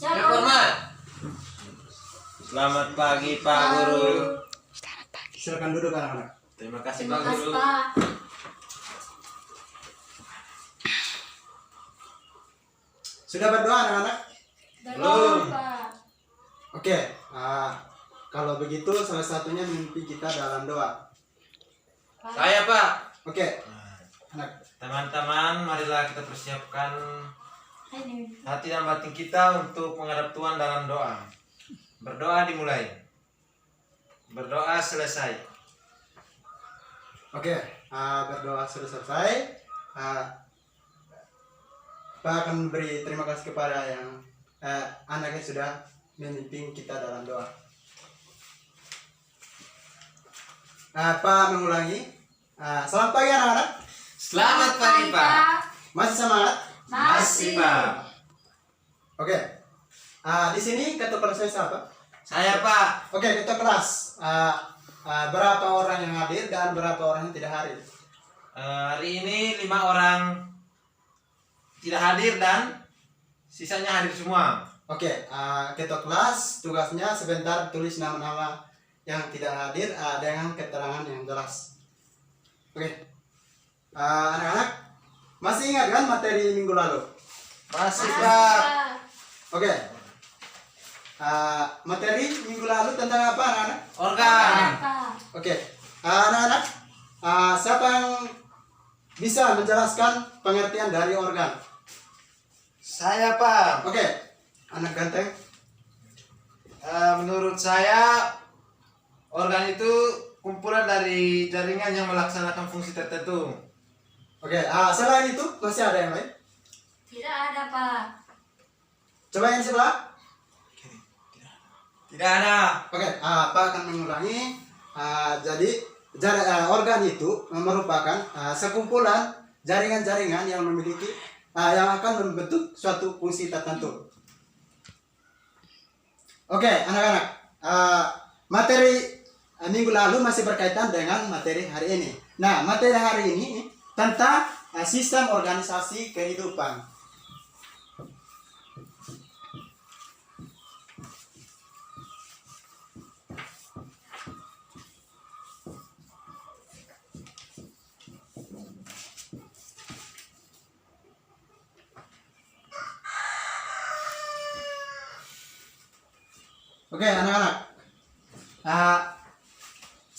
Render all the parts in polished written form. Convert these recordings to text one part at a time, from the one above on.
Siap, Hormat. Selamat pagi, Pak Guru. Silakan duduk anak-anak. Terima kasih, Terima Pak kasih, Guru. Pak. Sudah berdoa anak-anak? Belum. Pak. Oke. Kalau begitu salah satunya mimpi kita dalam doa. Saya, Pak. Oke. Anak. Teman-teman, marilah kita persiapkan Ini. hati dan batin kita untuk menghadap Tuhan dalam doa. Berdoa dimulai. Berdoa selesai. Oke. Berdoa sudah selesai. Pak akan beri terima kasih kepada yang anaknya sudah memimpin kita dalam doa. Pak mengulangi. Selamat pagi anak-anak. Selamat pagi, Pak. Masih semangat? Masih, Pak. Oke. Di sini ketua kelasnya siapa? Saya, Pak. Oke, ketua kelas. Berapa orang yang hadir dan berapa orang yang tidak hadir? Hari ini 5 orang tidak hadir dan sisanya hadir semua. Oke, ketua kelas tugasnya sebentar tulis nama-nama yang tidak hadir dengan keterangan yang jelas. Oke, anak-anak masih ingat kan materi minggu lalu? Masih, Pak. Oke, materi minggu lalu tentang apa anak-anak? Organ. Pak. Oke, anak-anak, siapa yang bisa menjelaskan pengertian dari organ? Saya, Pak. Oke, anak ganteng. Menurut saya, organ itu kumpulan dari jaringan yang melaksanakan fungsi tertentu. Oke, selain itu masih ada yang lain? Tidak ada, Pak. Coba yang sebelah. Tidak ada. Oke, Pak akan mengulangi. Jadi organ itu merupakan sekumpulan jaringan-jaringan yang memiliki yang akan membentuk suatu fungsi tertentu. Oke, anak-anak, materi minggu lalu masih berkaitan dengan materi hari ini. Nah, materi hari ini tentang sistem organisasi kehidupan. Oke, anak-anak.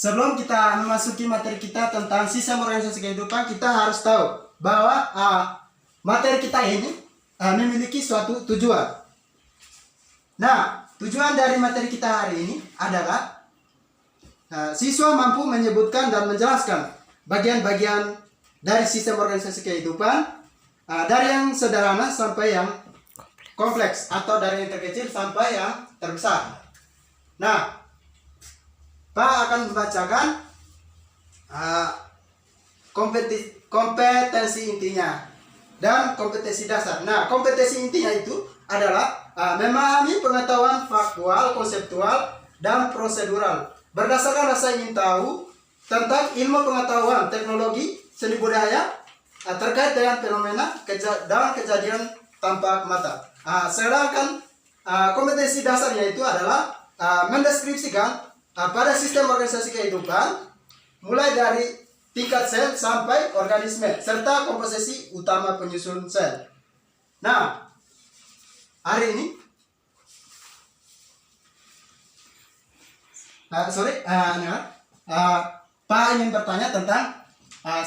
Sebelum kita memasuki materi kita tentang sistem organisasi kehidupan, kita harus tahu bahwa materi kita ini memiliki suatu tujuan. Nah, tujuan dari materi kita hari ini adalah siswa mampu menyebutkan dan menjelaskan bagian-bagian dari sistem organisasi kehidupan, dari yang sederhana sampai yang kompleks, atau dari yang terkecil sampai yang terbesar. Nah, Pak akan membacakan kompetensi intinya dan kompetensi dasar. Nah, kompetensi intinya itu adalah memahami pengetahuan faktual, konseptual, dan prosedural berdasarkan rasa ingin tahu tentang ilmu pengetahuan, teknologi, seni budaya terkait dengan fenomena dan kejadian tampak mata. Sedangkan kompetensi dasarnya itu adalah mendeskripsikan pada sistem organisasi kehidupan mulai dari tingkat sel sampai organisme serta komposisi utama penyusun sel. Nah, hari ini Pak ingin bertanya tentang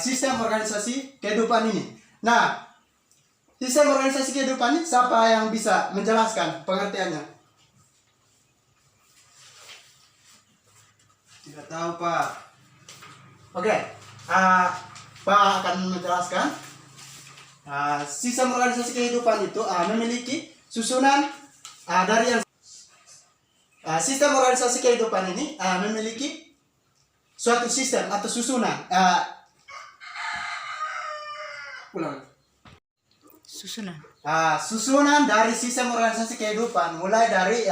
sistem organisasi kehidupan ini. Nah, sistem organisasi kehidupan ini siapa yang bisa menjelaskan pengertiannya? Tidak tahu, Pak. Oke, Pak akan menjelaskan. Sistem organisasi kehidupan itu memiliki susunan dari yang sistem organisasi kehidupan ini memiliki suatu sistem atau susunan. Susunan dari sistem organisasi kehidupan mulai dari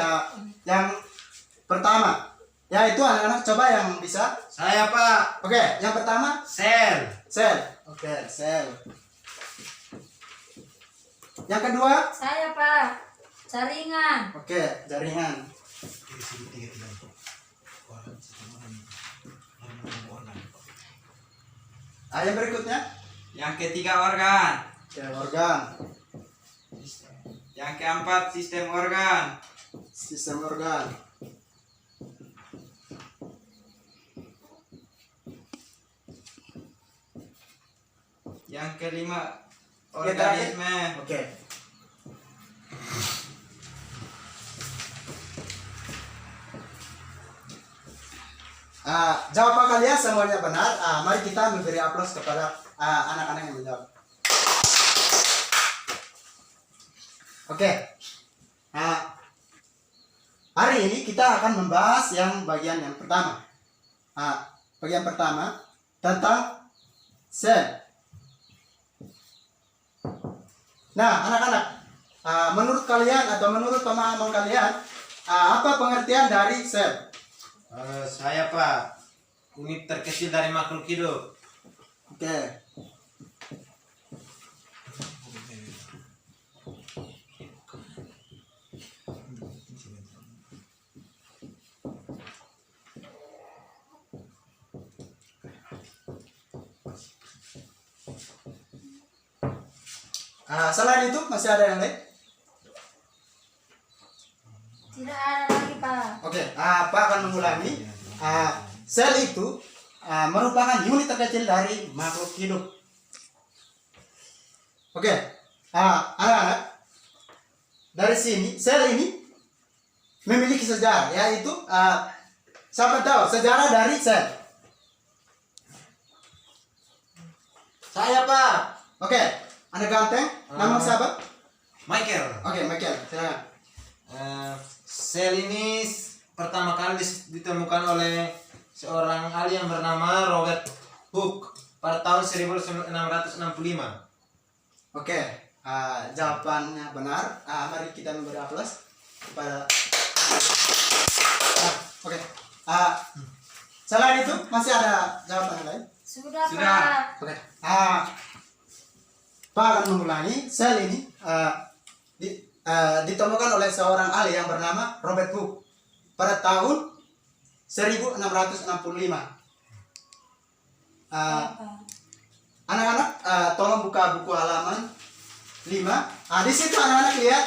yang pertama. Yaitu anak-anak coba yang bisa. Saya, Pak. Oke, yang pertama Sel. sel. Oke, sel. Yang kedua Saya, Pak. Jaringan. Oke, jaringan. Yang berikutnya, Yang ketiga organ. oke, organ, Yang keempat sistem organ. sistem organ. Yang kelima Oke, terakhir. organisme. Oke. Jawaban kalian semuanya benar. Mari kita memberi aplaus kepada anak-anak yang menjawab. Oke. Hari ini kita akan membahas yang bagian yang pertama. Bagian pertama tentang sel. Nah, anak-anak, menurut kalian atau menurut pemahaman kalian, apa pengertian dari sel? Saya Pak, unit terkecil dari makhluk hidup. Oke. Selain itu masih ada yang lain? Tidak ada lagi, Pak. Oke, Pak akan mengulangi. Sel itu merupakan unit terkecil dari makhluk hidup. Oke, anak-anak, dari sini sel ini memiliki sejarah, yaitu siapa tahu sejarah dari sel? Saya Pak, Oke, anak ganteng, nama siapa? Michael. Oke, Michael, silakan. Sel ini pertama kali ditemukan oleh seorang ahli yang bernama Robert Hooke pada tahun 1665. Oke, jawabannya benar. Mari kita memberi aplaus kepada. Oke, selain itu masih ada jawaban yang lain? Sudah, Sudah. Pak. Oke, Pak akan mengulangi. Sel ini ditemukan oleh seorang ahli yang bernama Robert Hooke pada tahun 1665. Pak. Anak-anak, tolong buka buku halaman 5. Di situ anak-anak lihat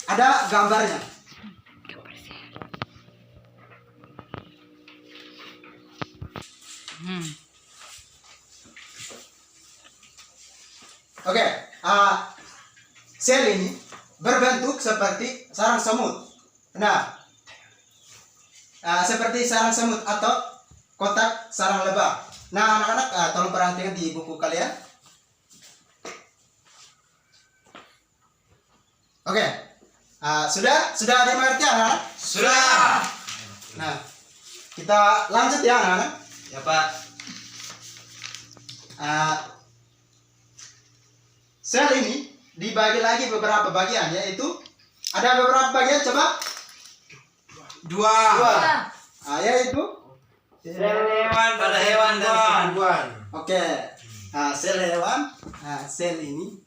ada gambarnya. Oke, sel ini berbentuk seperti sarang semut. Nah, seperti sarang semut atau kotak sarang lebah. Nah, anak-anak, tolong perhatikan di buku kalian. Oke, sudah dimengerti anak-anak? Sudah. Nah, kita lanjut ya anak-anak. Ya Pak. Sel ini dibagi lagi beberapa bagian, yaitu ada beberapa bagian, coba Dua. dua. Pak. Yaitu Sel hewan pada hewan dan tumbuhan. oke, sel hewan. Sel ini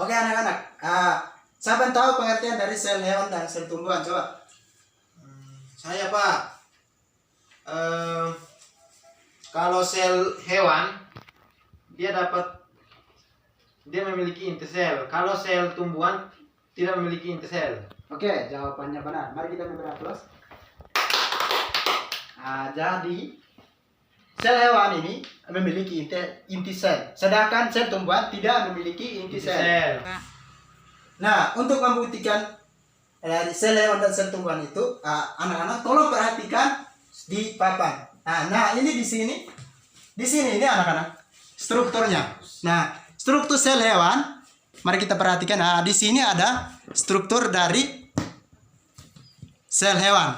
oke anak-anak. Siapa tahu pengertian dari sel hewan dan sel tumbuhan, coba. Saya Pak, kalau sel hewan dia memiliki inti sel. Kalau sel tumbuhan tidak memiliki inti sel. Oke, jawabannya benar. Mari kita memberi aplaus. Jadi sel hewan ini memiliki inti sel, sedangkan sel tumbuhan tidak memiliki inti sel. Nah, untuk membuktikan dari sel hewan dan sel tumbuhan itu, anak-anak tolong perhatikan di papan. Nah, ini di sini ini anak-anak strukturnya. Nah, struktur sel hewan, mari kita perhatikan. Nah, di sini ada struktur dari sel hewan.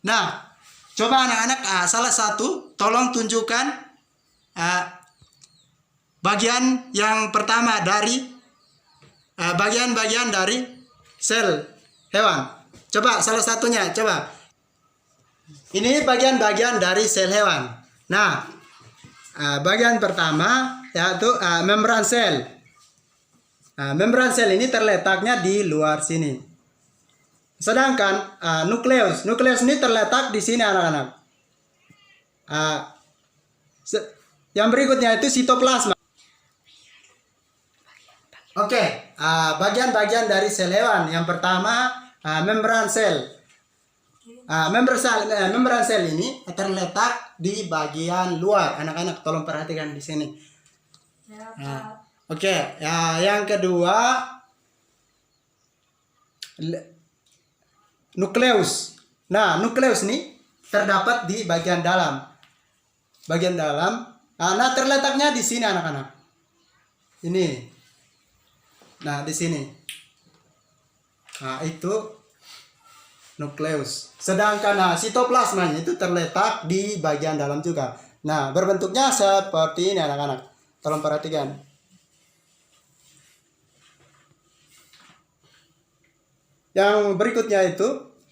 Nah, coba anak-anak salah satu tolong tunjukkan bagian yang pertama dari bagian-bagian dari sel hewan. Coba salah satunya, coba. Ini bagian-bagian dari sel hewan. Nah, bagian pertama yaitu membran sel. Membran sel ini terletaknya di luar sini. Sedangkan nukleus ini terletak di sini anak-anak. Yang berikutnya itu sitoplasma. Oke, bagian-bagian dari sel hewan. Yang pertama membran sel. Membran sel ini terletak di bagian luar. Anak-anak tolong perhatikan di sini. Ya, Pak. Oke, yang kedua nukleus. Nah, nukleus ini terdapat di bagian dalam. Bagian dalam. Nah, terletaknya di sini anak-anak. Ini. Nah, di sini. Nah, itu nukleus. Sedangkan sitoplasmanya itu terletak di bagian dalam juga. Nah, berbentuknya seperti ini anak-anak. Tolong perhatikan. Yang berikutnya itu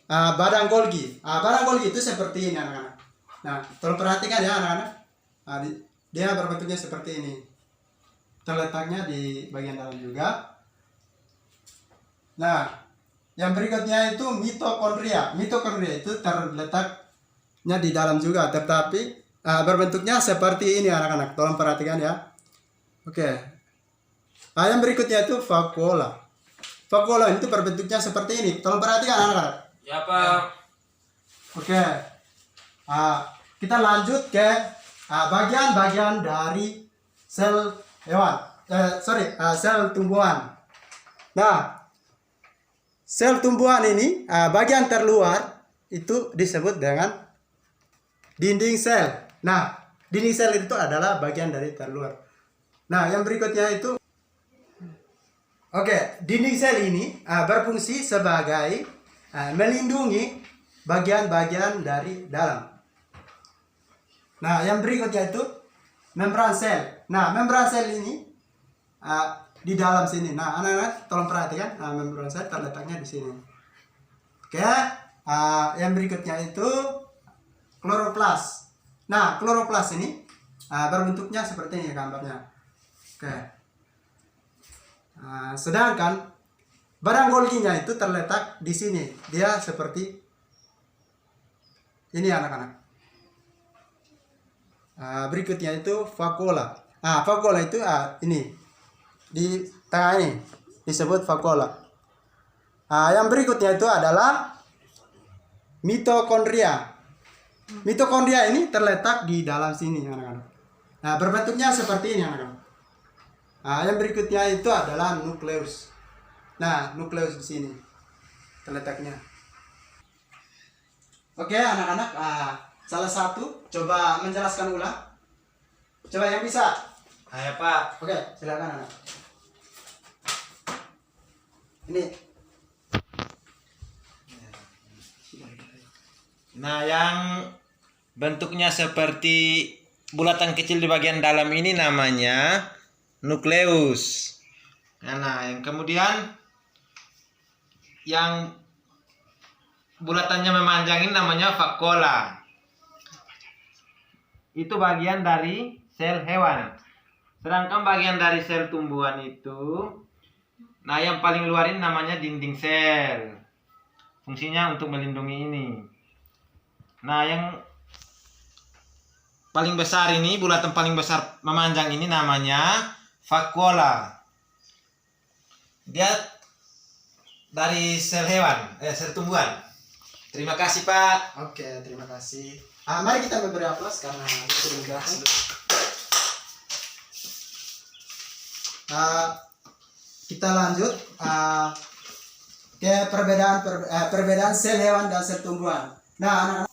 badan Golgi. Badan Golgi itu seperti ini anak-anak. Nah, tolong perhatikan ya anak-anak. Dia berbentuknya seperti ini. Terletaknya di bagian dalam juga. Nah, yang berikutnya itu mitokondria. Mitokondria itu terletaknya di dalam juga, tetapi berbentuknya seperti ini anak-anak. Tolong perhatikan ya. Oke. Yang berikutnya itu vakuola. Vakuola itu berbentuknya seperti ini. Tolong perhatikan anak-anak. Ya, Pak. Oke. Kita lanjut ke bagian-bagian dari sel hewan. Sel tumbuhan. Nah, sel tumbuhan ini bagian terluar itu disebut dengan dinding sel. Nah, dinding sel itu adalah bagian dari terluar. Nah, yang berikutnya itu dinding sel ini berfungsi sebagai melindungi bagian-bagian dari dalam. Nah, yang berikutnya itu membran sel. Nah, membran sel ini di dalam sini. Nah, anak-anak tolong perhatikan, membran sel terletaknya di sini. Oke, yang berikutnya itu kloroplas. Nah, kloroplas ini berbentuknya seperti ini gambarnya. Oke. Sedangkan badan Golginya itu terletak di sini. Dia seperti ini anak-anak. Berikutnya itu vakuola. Vakuola itu ini. Di tengah ini disebut vakuola. Yang berikutnya itu adalah mitokondria. Mitokondria ini terletak di dalam sini anak-anak. Nah, berbentuknya seperti ini anak-anak. Yang berikutnya itu adalah nukleus. Nah, nukleus di sini terletaknya. Oke anak-anak, salah satu coba menjelaskan ulang. Coba yang bisa. Ayo, Pak. Oke, silakan anak. Ini. Nah, yang bentuknya seperti bulatan kecil di bagian dalam ini namanya nukleus. Nah, yang kemudian yang bulatannya memanjang ini namanya vakuola. Itu bagian dari sel hewan. Sedangkan bagian dari sel tumbuhan itu, nah yang paling luar ini namanya dinding sel. Fungsinya untuk melindungi ini. Nah, yang paling besar ini, bulatan paling besar memanjang ini namanya vakuola. Dia dari sel hewan, sel tumbuhan. Terima kasih, Pak. Oke, terima kasih. Mari kita memberi aplaus karena itu sudah kita lanjut ke perbedaan sel hewan dan sel tumbuhan. Nah, anak-anak,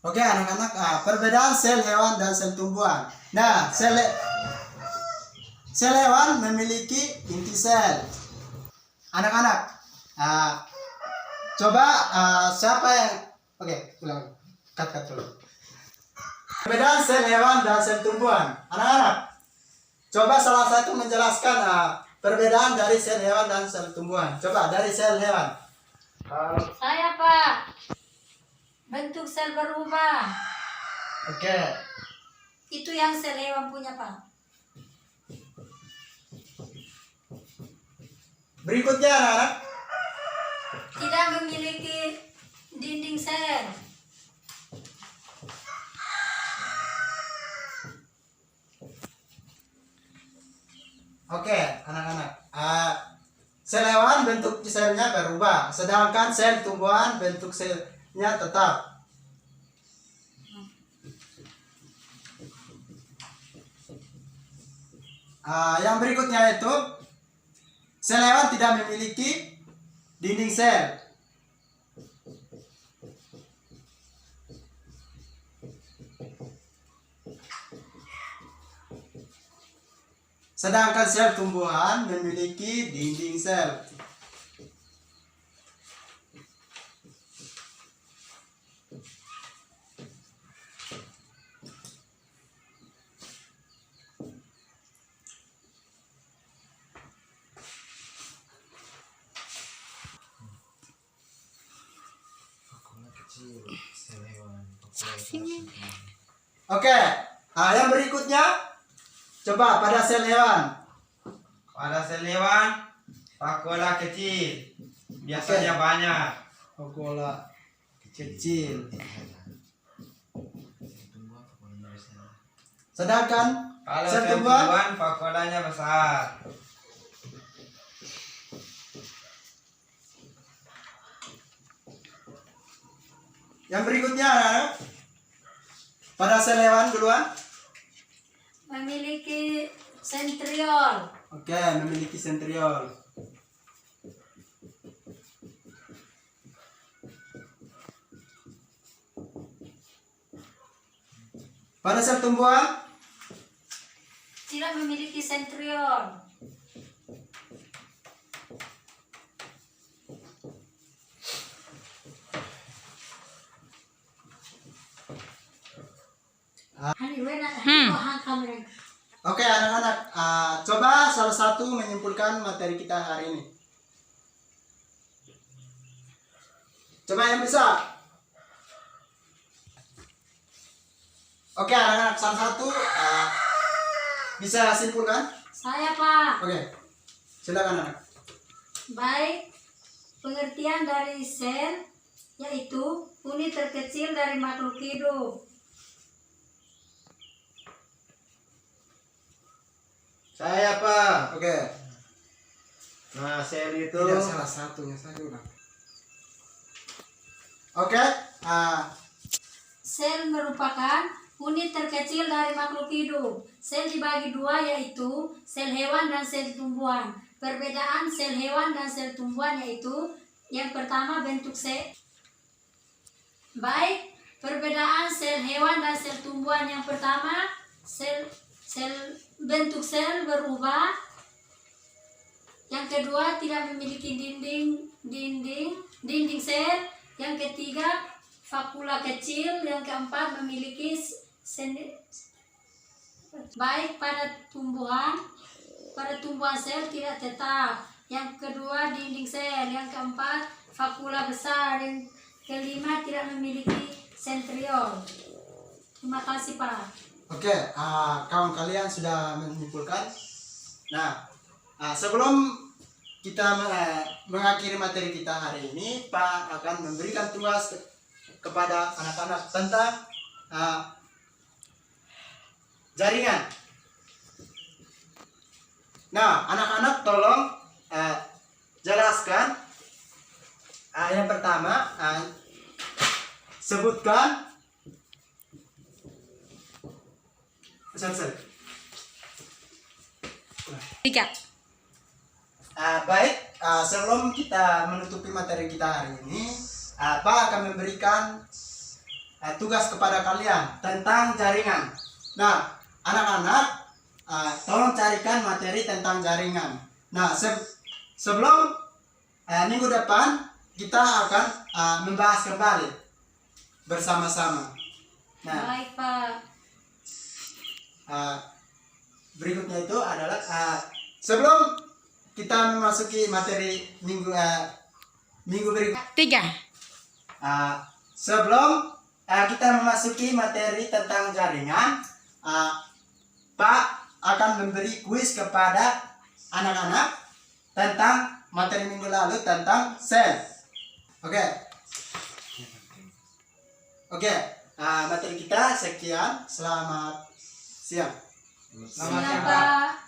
Oke anak-anak, perbedaan sel hewan dan sel tumbuhan. Nah, sel hewan memiliki inti sel. Anak-anak, coba siapa yang ulang, cut dulu. Perbedaan sel hewan dan sel tumbuhan. Anak-anak, coba salah satu menjelaskan perbedaan dari sel hewan dan sel tumbuhan. Coba dari sel hewan. Saya, Pak. Bentuk sel berubah. Oke. Itu yang sel hewan punya, Pak. Berikutnya anak-anak. Tidak memiliki dinding sel. Oke, anak-anak. Sel hewan bentuk selnya berubah, sedangkan sel tumbuhan bentuk selnya tetap. Yang berikutnya itu sel hewan tidak memiliki dinding sel. Sedangkan sel tumbuhan memiliki dinding sel. Oke, yang berikutnya coba pada sel hewan. Pada sel hewan, vakuola kecil. Biasanya banyak. Vakuola kecil. Sedangkan Kalau sel sel tumbuhan tumbuhan, vakuolanya besar. yang berikutnya anak-anak. Pada sel hewan duluan. Memiliki sentriol. Oke, memiliki sentriol. Pada sel tumbuhan Tidak memiliki sentriol. Oke anak-anak, coba salah satu menyimpulkan materi kita hari ini. Coba yang bisa. Oke anak-anak, salah satu bisa simpulkan. Saya, Pak. Oke, silakan anak. Baik, pengertian dari sel yaitu unit terkecil dari makhluk hidup. Saya Pak. Oke. Nah, sel itu Tidak salah satunya saja ulang. Oke, Sel merupakan unit terkecil dari makhluk hidup. Sel dibagi dua yaitu sel hewan dan sel tumbuhan. Perbedaan sel hewan dan sel tumbuhan yaitu yang pertama bentuk sel. Baik, perbedaan sel hewan dan sel tumbuhan yang pertama bentuk sel berubah. Yang kedua tidak memiliki dinding sel. Yang ketiga vakula kecil. Yang keempat memiliki baik pada tumbuhan sel tidak tetap. Yang kedua dinding sel. Yang keempat vakula besar. Yang kelima tidak memiliki sentriol. Terima kasih Pak. oke, kawan kalian sudah menyimpulkan. Nah, sebelum kita mengakhiri materi kita hari ini, Pak akan memberikan tugas kepada anak-anak tentang jaringan. Nah, anak-anak tolong jelaskan. Yang pertama, sebutkan. Tiga. Baik, sebelum kita menutupi materi kita hari ini, Pak akan memberikan tugas kepada kalian tentang jaringan. Nah, anak-anak, tolong carikan materi tentang jaringan. Nah, sebelum minggu depan kita akan membahas kembali bersama-sama. Nah, Baik, Pak. berikutnya itu adalah sebelum kita memasuki materi minggu berikut. 3. Sebelum kita memasuki materi tentang jaringan, Pak akan memberi kuis kepada anak-anak tentang materi minggu lalu tentang sel. Oke. Materi kita sekian. Selamat siang. Selamat siang, Pak.